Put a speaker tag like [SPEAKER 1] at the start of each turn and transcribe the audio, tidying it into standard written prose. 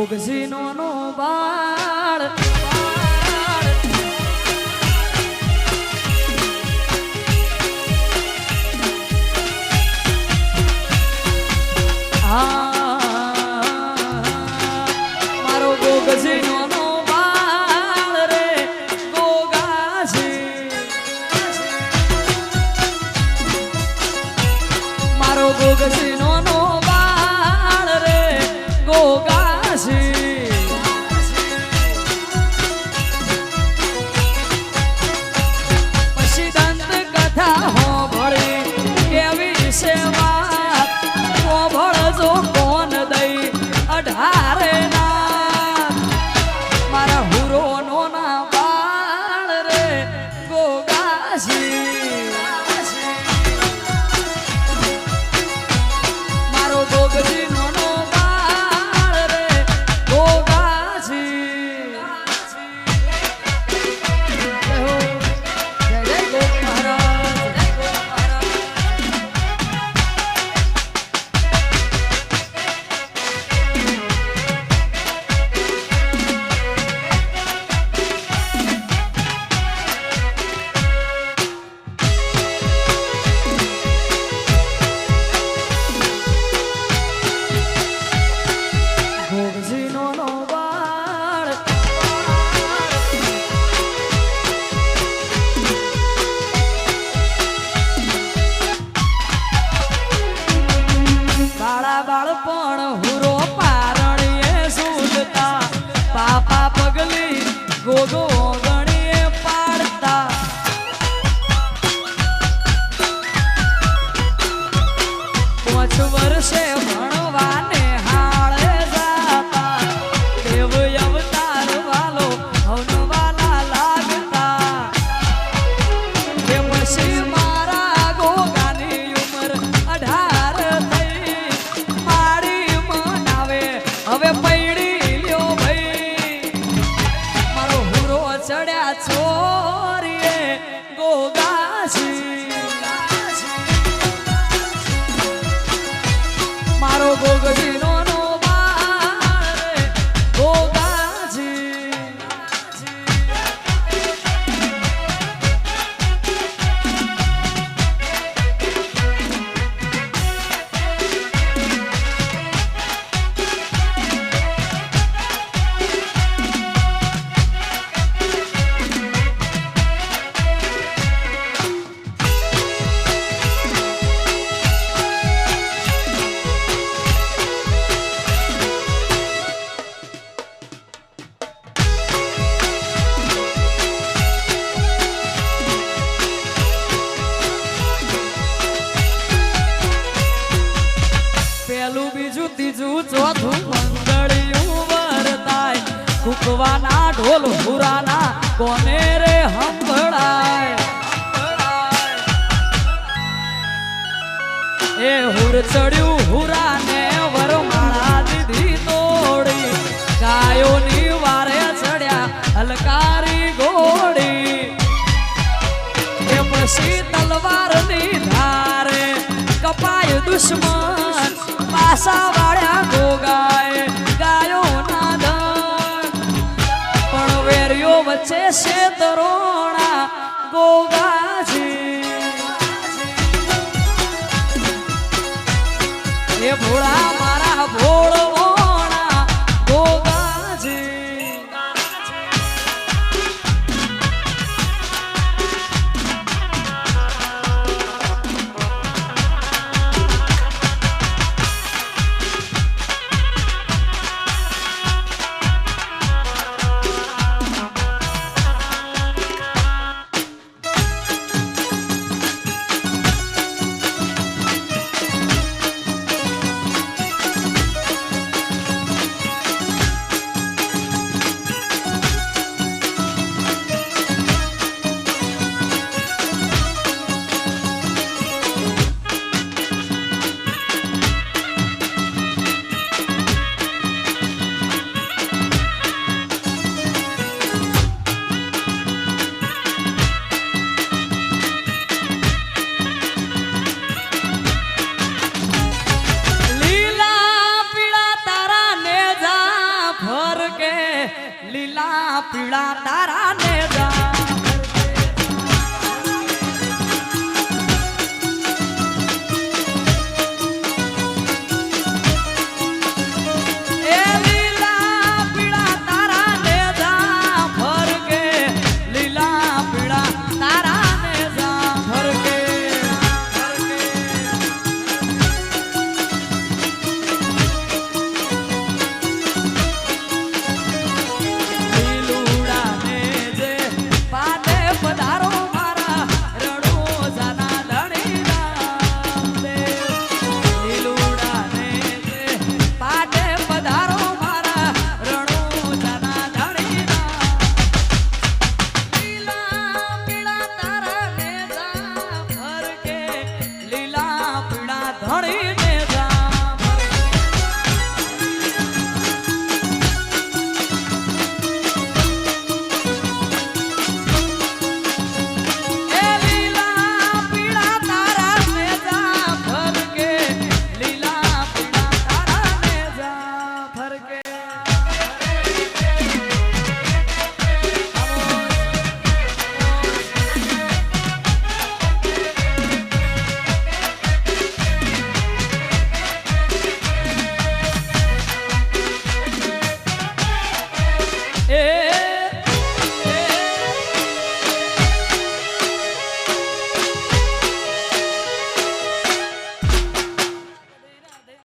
[SPEAKER 1] ગોગસીનો નો બાળ મારો ગોગસીનો નો બાળ રે ગોગાસી મારો ગોગસીનો નો બાળ રે ગોગાસી પછી દંત કથા હોભળી કેવી સેવા હોભળજો કોણ દઈ 18 ના મારા હુરો નો ના બાળ રે ગોગાસી મારો ગોગસીનો નો બાળ રે ગોગાસી જય જય ગોગ મહારાજ જય ગોગ મહારાજ ગોગસીનો નો બાળ બાળા બાળપણ હુરો પારણીએ સૂલતા પાપા પગલી ગોગો ગણીએ પાડતા 5 વર્ષે ભણવાને હાળે જાતા દેવ અવતાર વાલો હવનવાલા લાગતા એ પછી મારા ગોગાની ઉંમર 18 થઈ મારી મનાવે હવે પૈડી લ્યો ભાઈ મારો હુરો ચડ્યા છોરીએ ગોગાસી મારો ગોગસીનો નો બાળ રે ગોગાસી પેલું બીજું ત્રીજું ચોથું મંગળિયું વરતાય કુકવાના ઢોલ હુરાના કોને રે સંભળાય એ હુર ચડ્યું હુરાને વરમાળા દીધી તોડી ગાયોની વારે ચડ્યા હલકારી ઘોડી એ પછી તલવારની ધારે કપાય દુશ્મન પાસા વાળ્યા ગોગાએ ગાયો ના ધન પણ વેરીઓ વચ્ચે શેતરોણા ગોગાસી એ ભોળા મારા ભોળવા